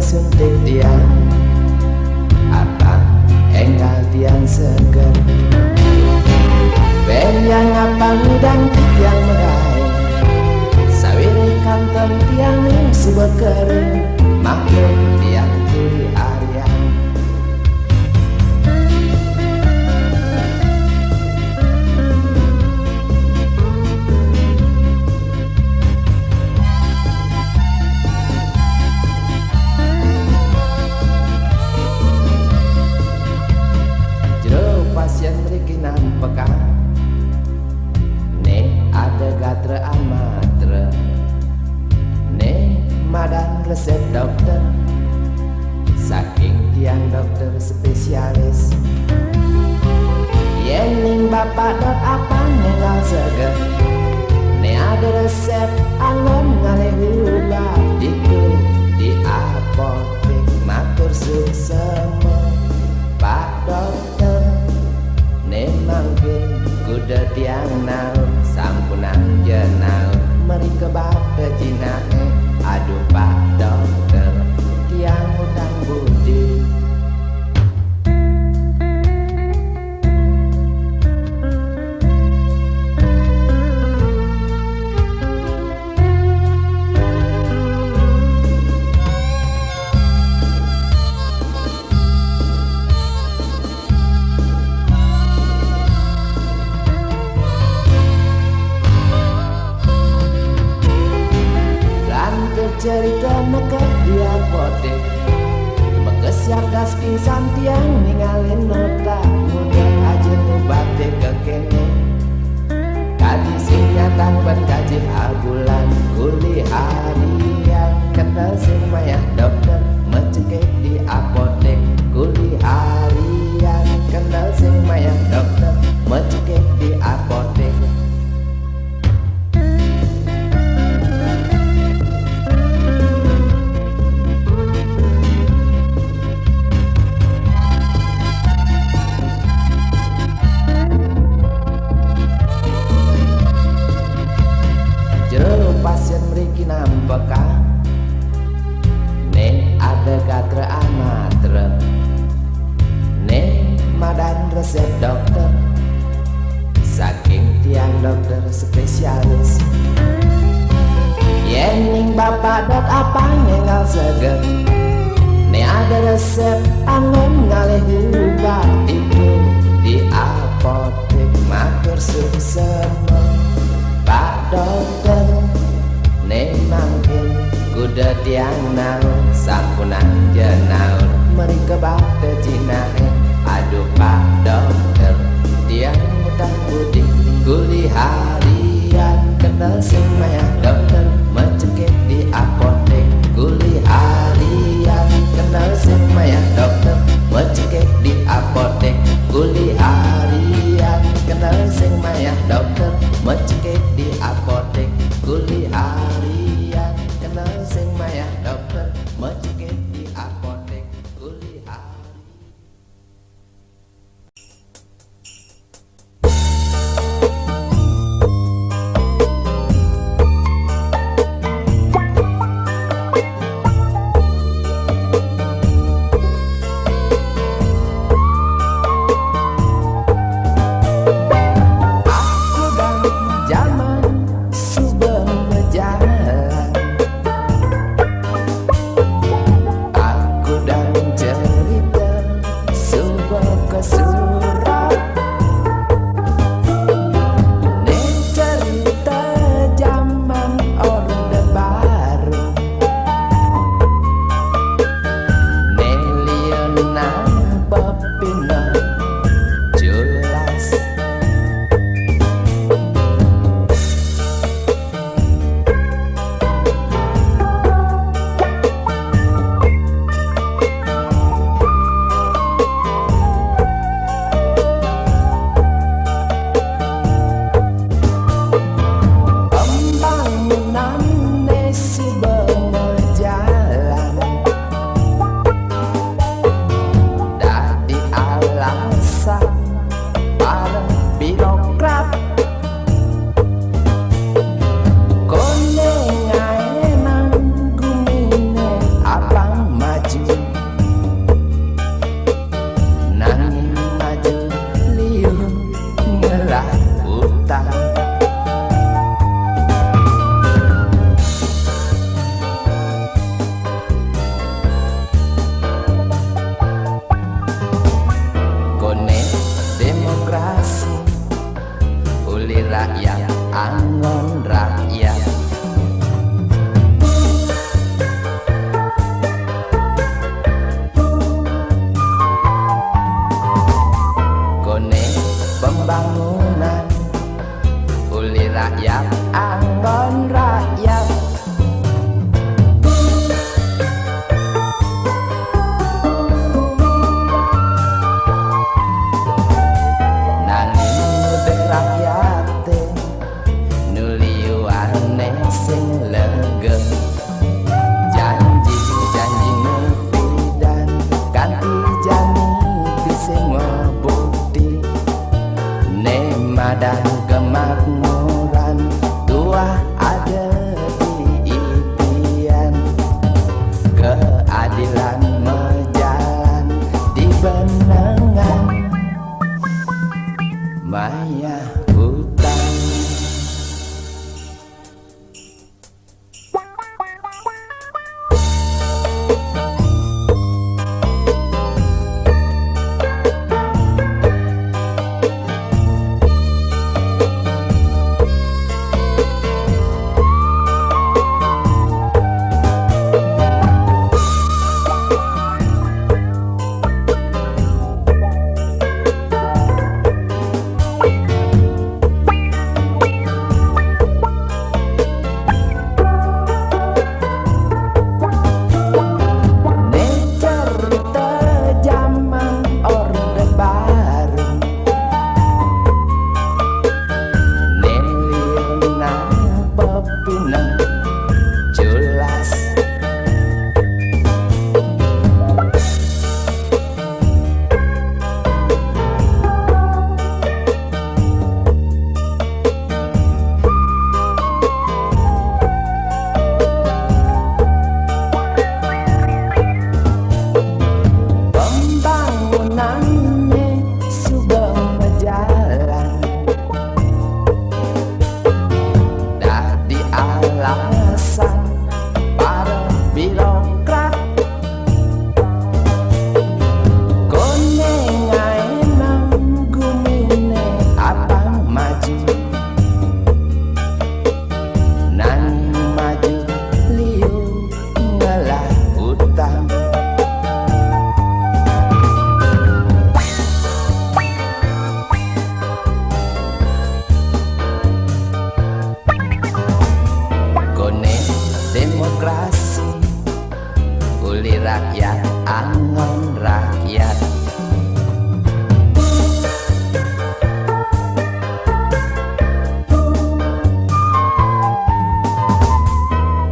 suntik tiang, apa enggal tiang seger. Ben yang apa ngudang tiang megai, sawiri kantem tiang sebut kering, maklum tiang tuli Arya. Pasien mriki nampeka ne ada gatra amatra ne madan resep dokter saking tiang dokter spesialis yen bapak dot apa nenggal seger ne ada resep angon ngalih hula itu di apotek matur suksema Pak Dokter ne mangkin kuda tiang naun sampunan jenaun meri kebata jinae aduh Pak Dokter tiang utang budi. Cerita mekep di apotek mekesiap das pingsan tiang ninggalin nota mudah aja nubate kekene kaji sing nyatang ban kaji abulan kuli harian kenal sing mayah dokter mecekek di apotek kuli harian kenal sing mayah dokter mecekek di apotek. Pasien mriki nampeka ne ada gatra amatra ne madan resep dokter saking tiang dokter spesialis yen bapak dot apa nenggal seger ne ada resep angon ngalih hubah itu di apotek matur suksema Pak Dokter ne mangkin kuda tiang naun sampunan jenaun meri kebata jinae aduh Pak Dokter tiang utang budi kuli harian kenal sing mayah dokter mecekek di apotek kuli harian kenal sing mayah dokter mecekek di apotek kuli harian kenal sing mayah dokter mecekek di apotek kuli harian kenal sing mayah dokter mecekek di apotek kuli harian. lega. Janji-janji nepi dan ganti jani bisa ngebukti nema dan kemakmuran tua ada di impian. Keadilan menjalan di benengan maya hutan. Demokrasi uli rakyat angon rakyat.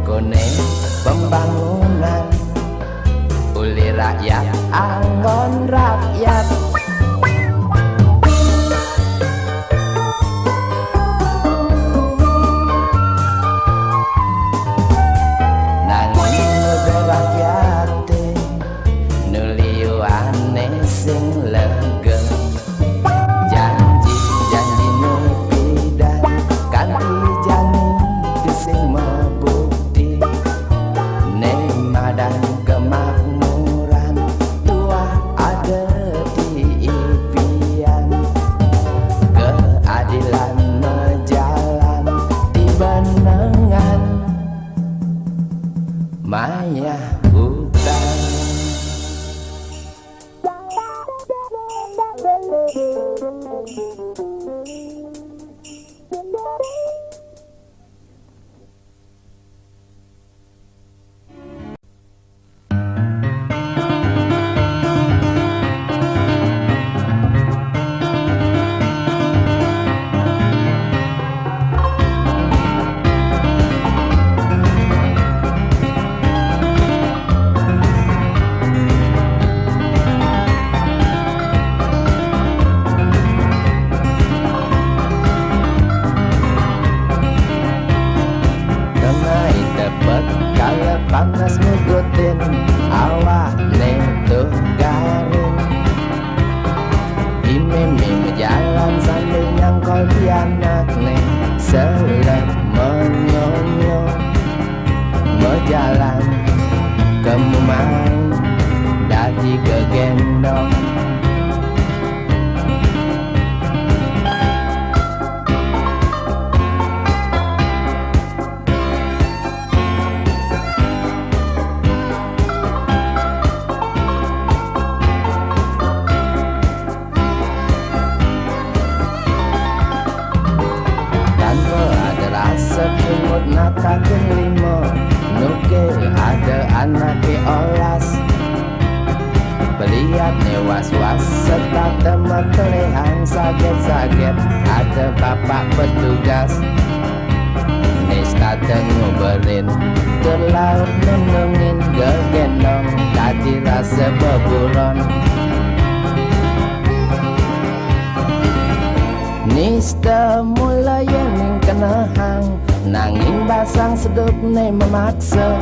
Kone pembangunan uli rakyat angon rakyat. Sing lega. Janji-janji nepi dan ganti jani sing membukti nema dan kemakmuran tua ada di impian. Keadilan menjalan di benengan maya hutan. Panas ngugutin awak netuh garing. Imim jalan sambil nyangkol pianak nih. Selek menyonyo mejalan kemumai dadi kegendong. Semut nata kelima nuke ada anake olas. Beliat ne was-was serta teman telehang saget-saget ada bapak petugas. Nesta dateng ngobrolin ke laut nenungin gegendong tadi rasa beburon nista mulai yang kenahang nanging basang sedup ne memaksa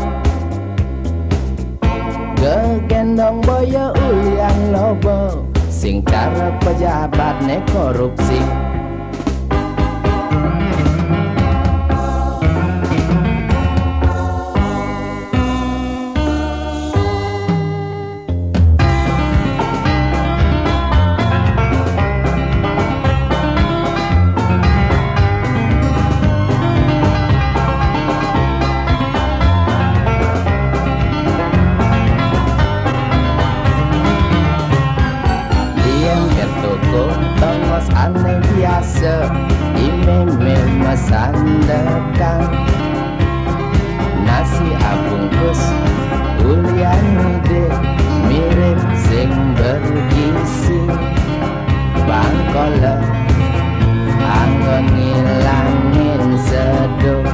gegendong boya ulian lobo sing cara pejabat ne korupsi aneh biasa imemel mesandakan nasi abungkus ulian ide mirip sing bergizi bangkola anggon ngilangin seduh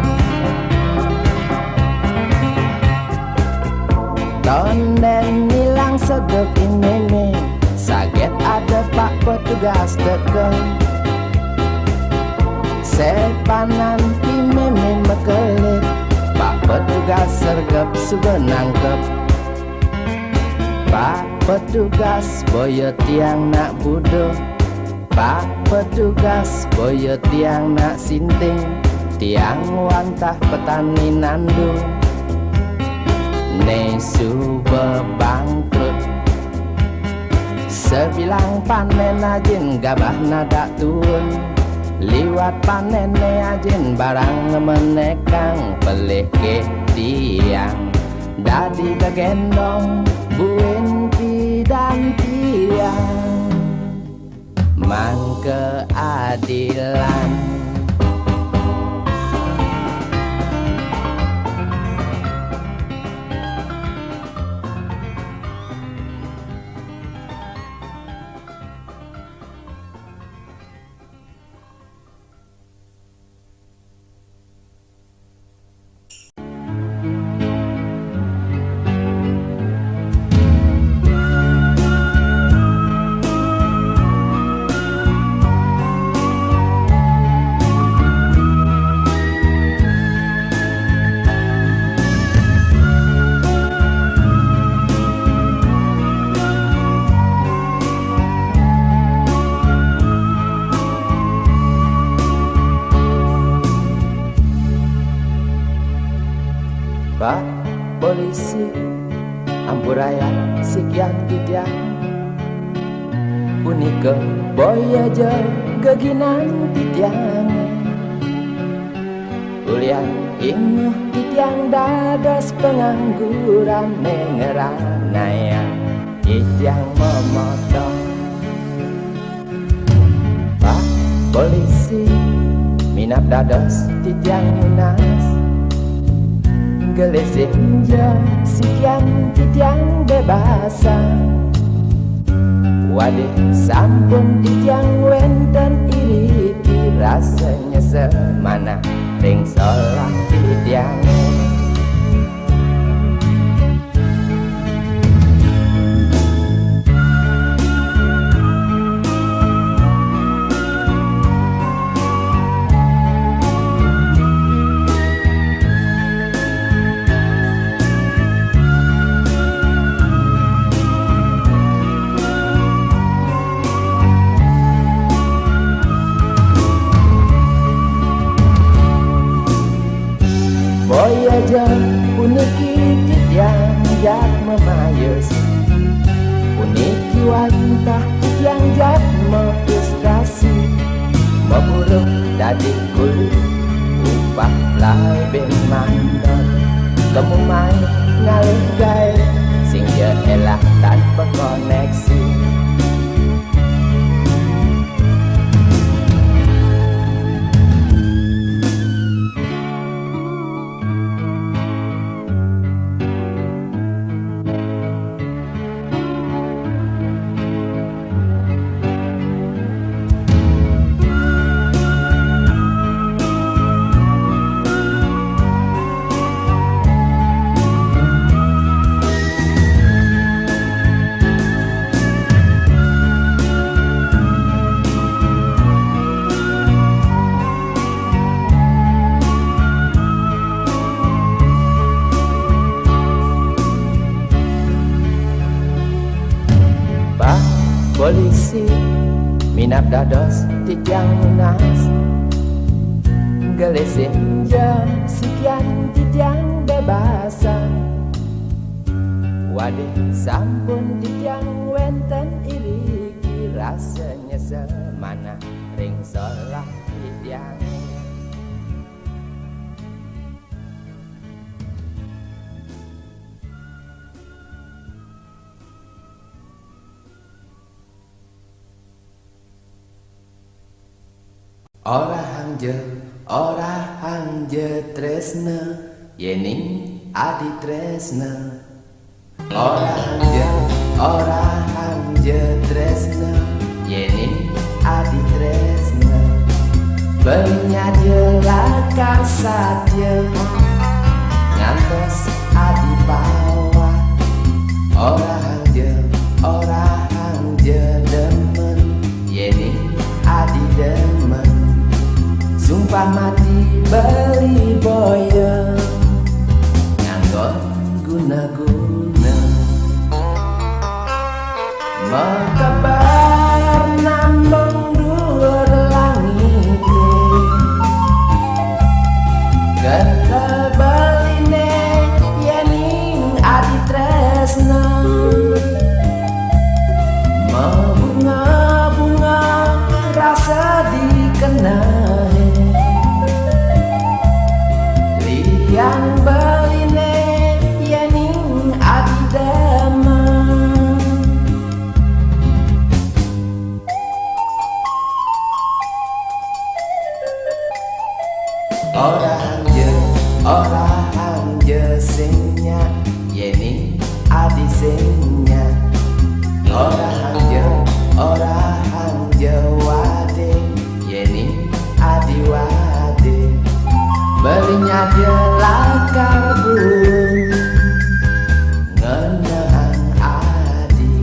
tonden hilang seduh ini saget ada pak petugas dekeng sepanan imeme mekelit pak petugas sergap sudah nangkep pak petugas boyo tiang nak budo pak petugas boyo tiang nak sinting tiang wantah petani nandung nesu bangkrut sebilang panen ajin gabah nada turun liwat panennya ajin barang menekang pelih ke tiang dadi kegendong buin pidan tiang man keadilan Pak polisi ampuraya sekian tidak unik boya aja keginan titiang ulian inguh titiang dadas pengangguran mengeranaya titiang memotong Pak polisi minap dadas titiang munas gelesehnya sekian titiang bebasan wadih sampun titiang wenten iriki rasanya semana ring solah titiang boyaja puniki titiang jak memayus puniki wantah titiang jak frustrasi memburuk dadi kulit upah lai ben mandor kamu main ngalih gaya sing elah tanpa koneksi isi minap dados titiang munas gelesin jam sekian titiang bebasan waduh sampun titiang wenten iriki rasanya semana ring solah titiang. Ora hanje tresna yening adi tresna. Ora hanje tresna yening adi tresna. Belinya jelaka saja ngantos adi bawah. Ora hanje demen yening adi demen. Sumpah mati beli boya nganggon guna-guna. Mekabar nambung dhuwur langit ketebeline yening adi tresna. Bunga-bunga rasa dikenahi yang beline yening adi demen. Ora hanje senya yening adi senya. Ora hanje wade yening adi wade. Belinya jelaka burung ngenang adi.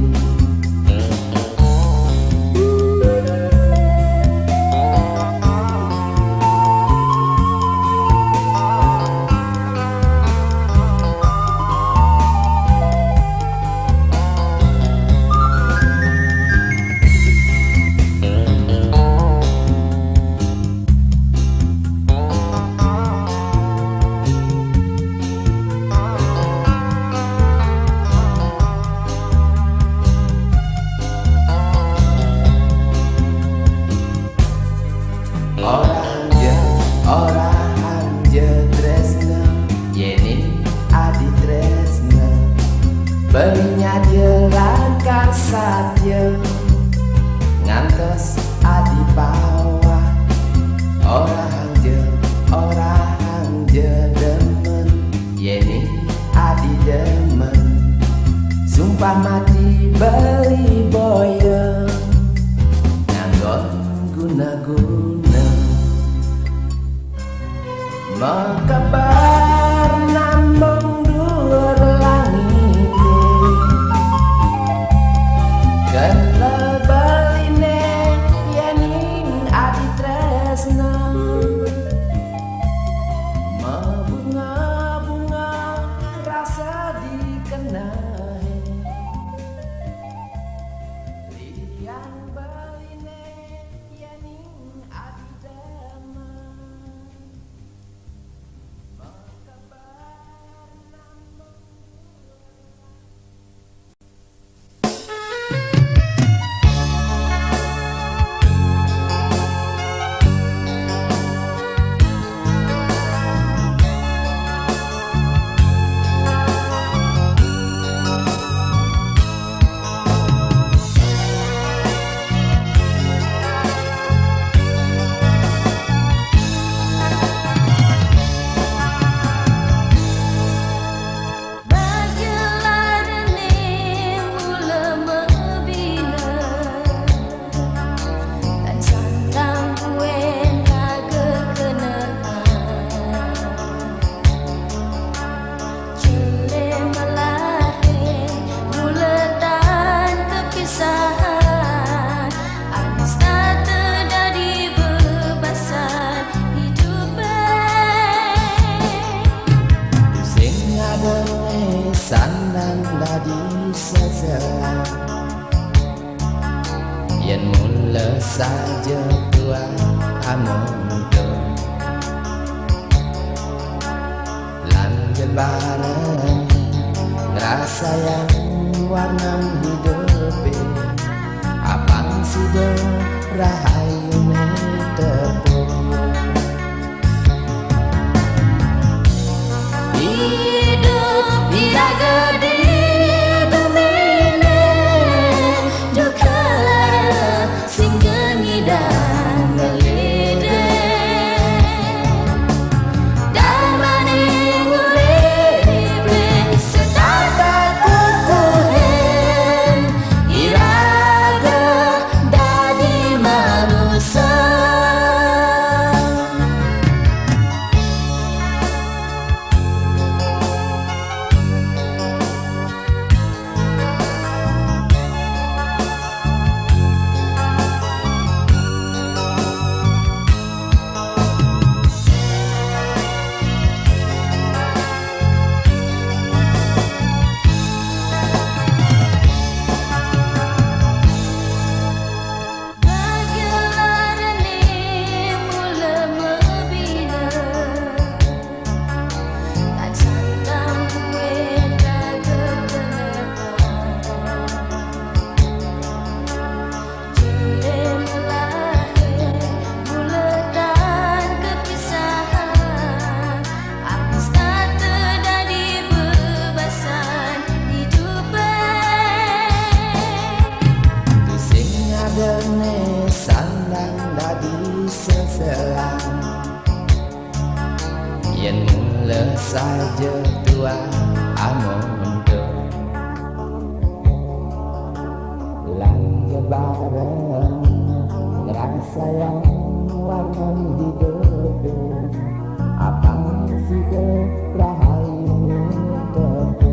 Ora hanje tresna yening adi tresna. Belinya jelaka saja ngantos adi bawah. Ora hanje demen yening adi demen. Sumpah mati beli boya nganggon guna-guna. Mekabar nambung dhuwur langit ketebeline yening adi tresna. Bunga-bunga rasa dikenahi yang beline yening adi demen. yen mula saja tua amonto lan bareng ngerasa yang warna hidup abang sudah rahayu tepuk hidup bila gede gemine duka lara sing gengidan ngelide dan maning uripe setata kukuhen iraga dadi manusia. Sandang dadi seselang yen mula saja tua amonto lan bareng ngerasa yang warna hidup abang sudah rahayu tepuk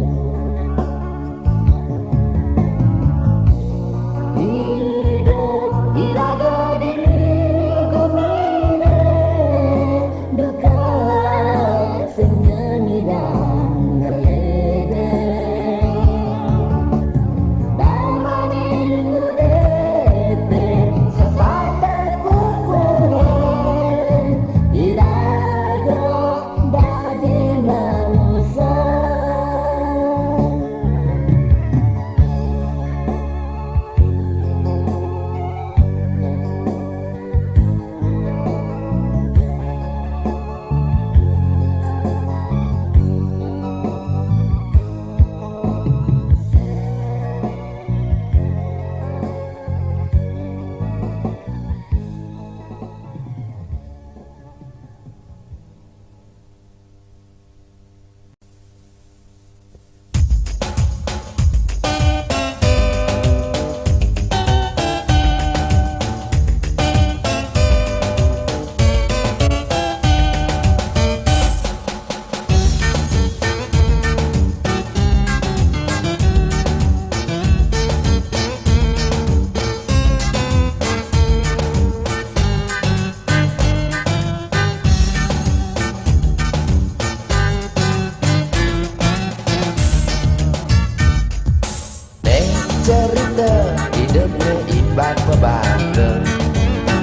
cerita hidupnya ibat pebata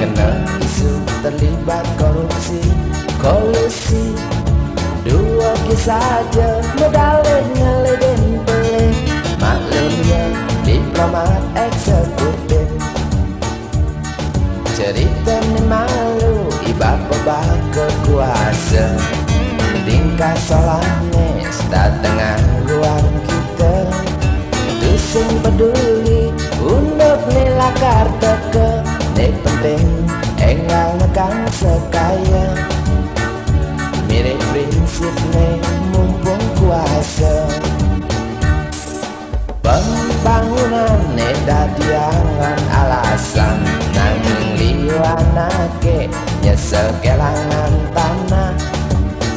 kena isu terlibat korupsi kolusi dua kisah saja medalin ngeleden pelik maklumnya diplomat eksekutif cerita ni malu ibat pebah kekuasa tingkah solahnya setengah ruang kita sing peduli untuk nilakar teke nek penting enggal nekang sekaya mirip prinsip nek mumpung kuasa pembangunan nek dadiangan alasan nanging liwanake nyesel kelangan tanah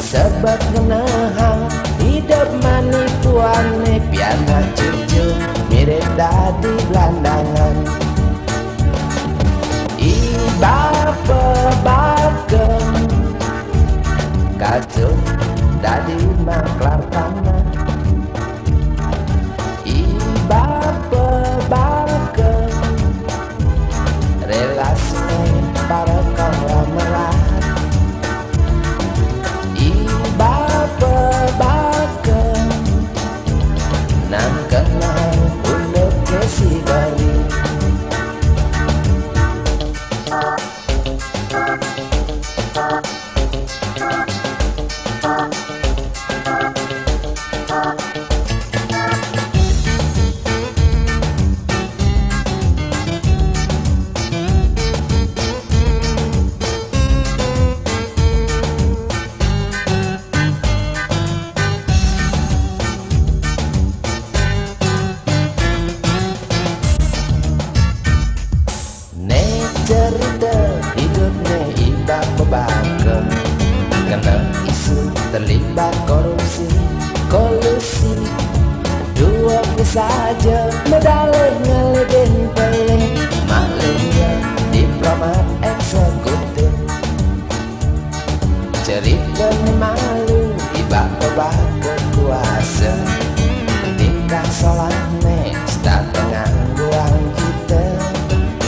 sebab ngenahang hidup manipuan nek piana cucu mirip dadi gelandangan ibab pebagem kacau dadi maklar tanah ibab pebagem saja medale ngeleden peleh, maklumnya diplomat eksekutif. Cerita malu tiba-tiba kekuasa, tingkah solahnya setengah buang kita.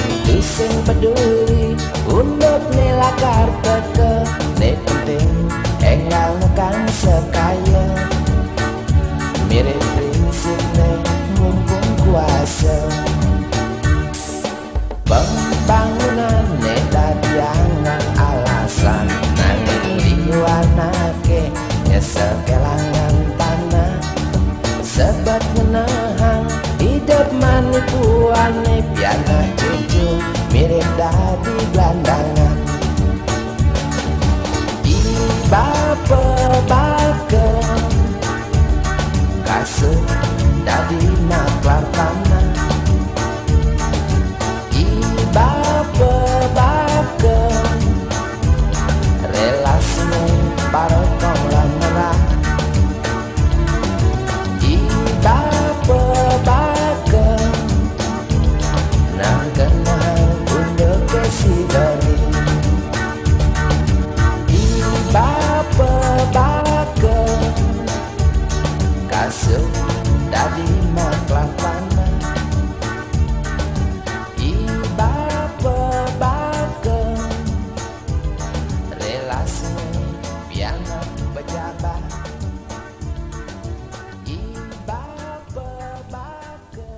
Itu sing peduli untuk nelakar teke, ne penting enggal nekang sekaya. Mirip prinsipnya mumpung kuasa, pembangunan tadi angan alasan, nanging diwarnake sekelangan tanah. Sebab menahang hidup manipuane piana cucu mirip dadi gelandangan. Iba pebake kasut dadi maklar tanah. Iba pebake relasinya para konglan merah. Iba pebake nang kenal untuk kesidari. Iba pebake kasut dadi maklar tanah. Iba pebake relasi piana pejabat. Iba pebake.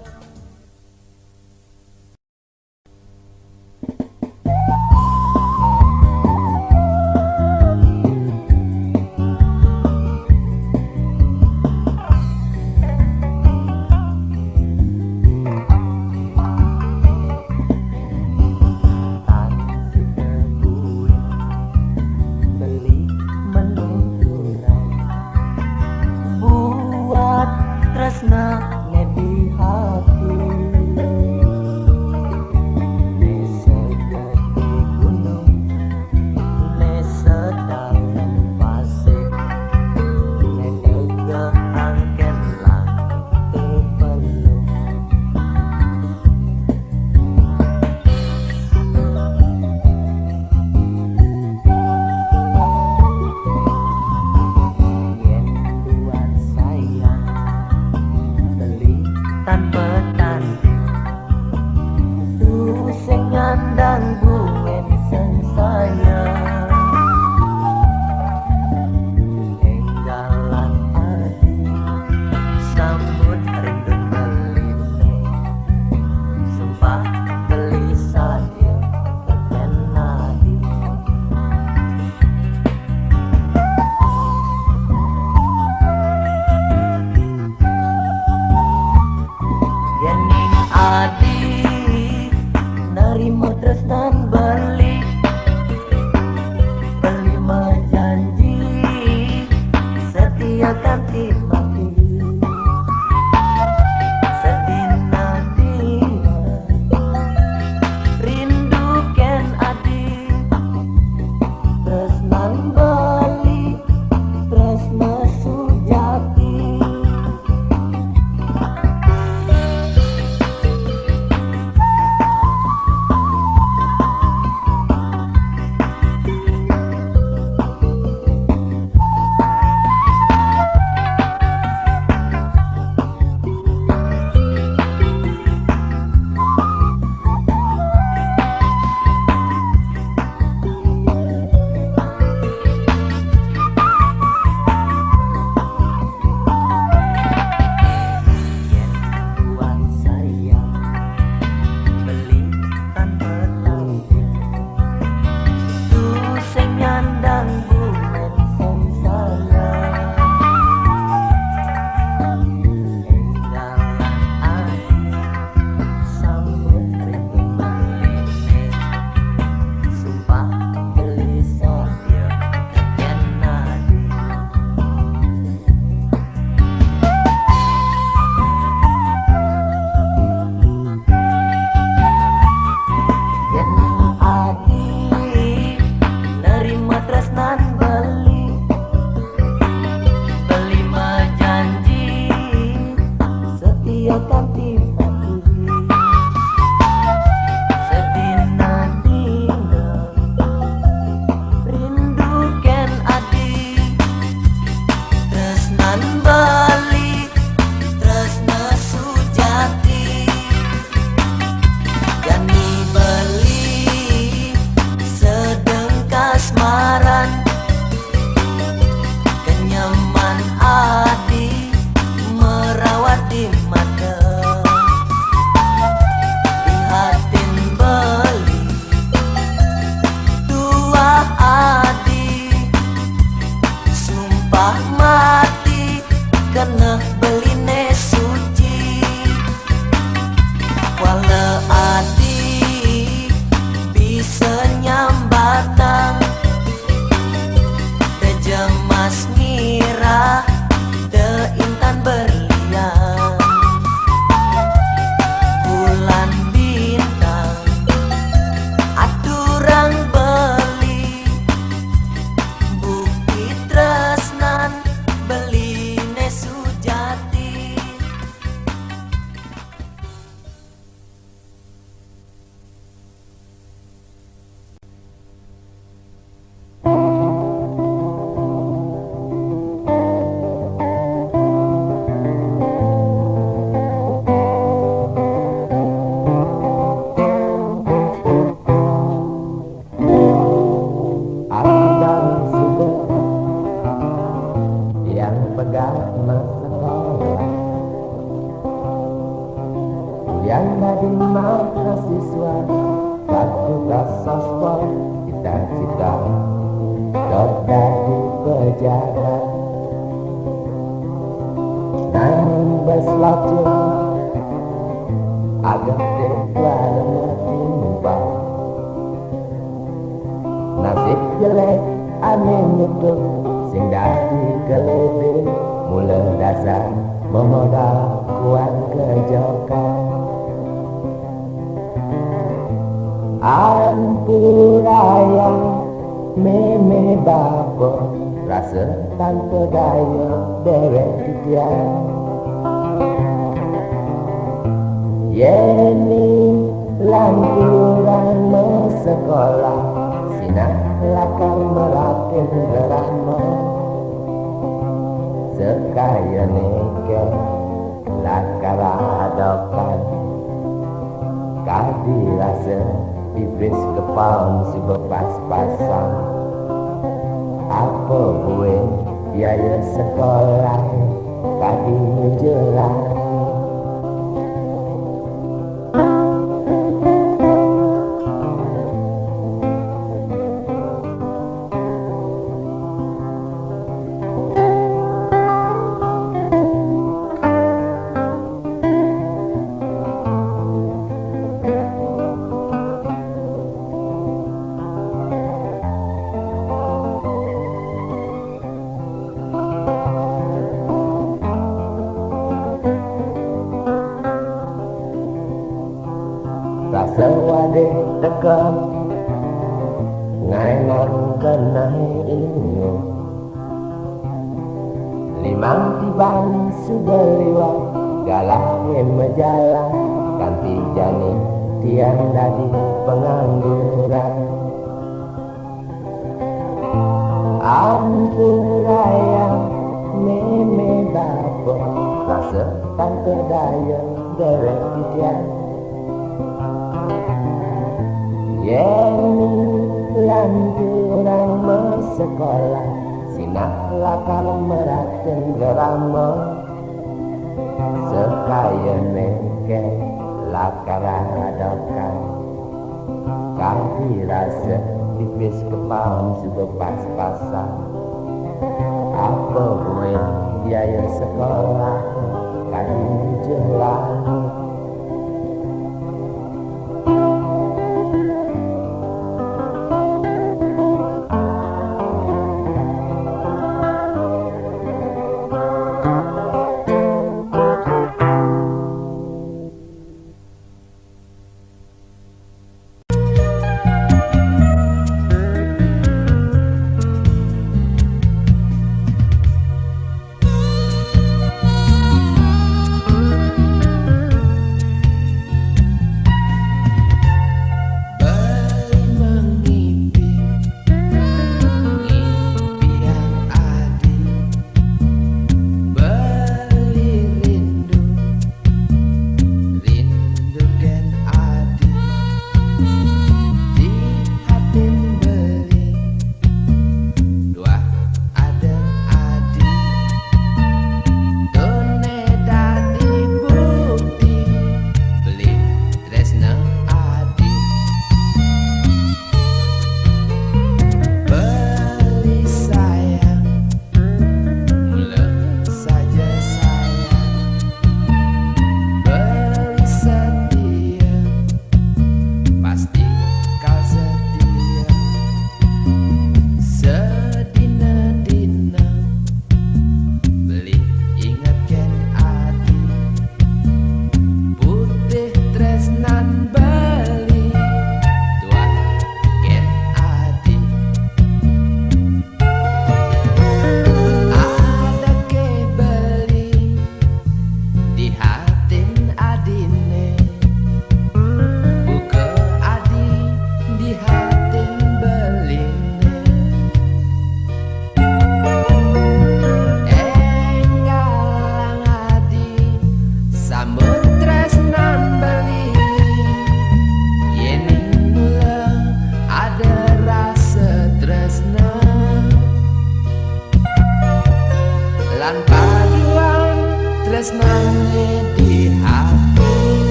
keneh beline suci wala adik bisa nyambatang de jemas mirah de intan berlian bulan bintang aturang beli bukti tresnan beline sujati. Yang tadi mahasiswa fakultas sastra cita-cita jadi pejabat namun beslacur agak dekat timba nasib jelek aneh nutup sing dadi kelebih mula dasar memodal kuat kejokan ampura meme babo rasa tanpa daya dewek titian yeni lanturan sekolah sinar lakar melatih drama sekaya neke lakar adokan kadi rasa iblis kepala si berpas-pasan apa gue biaya sekolah kadi menjelang rasa wade dekat ngai nang kenai inyo limang tiban sudah lewat galah mejalan ganti jani tiang dadi pengangguran ampura yang meme babo rasa tanpa daya derek titian yeni lanturan sekolah sinar lakar meraten gerama sekaya neke lakar adokan kaki rasa tipis kepala sudah pas-pasan apa gue biaya sekolah kaki jelas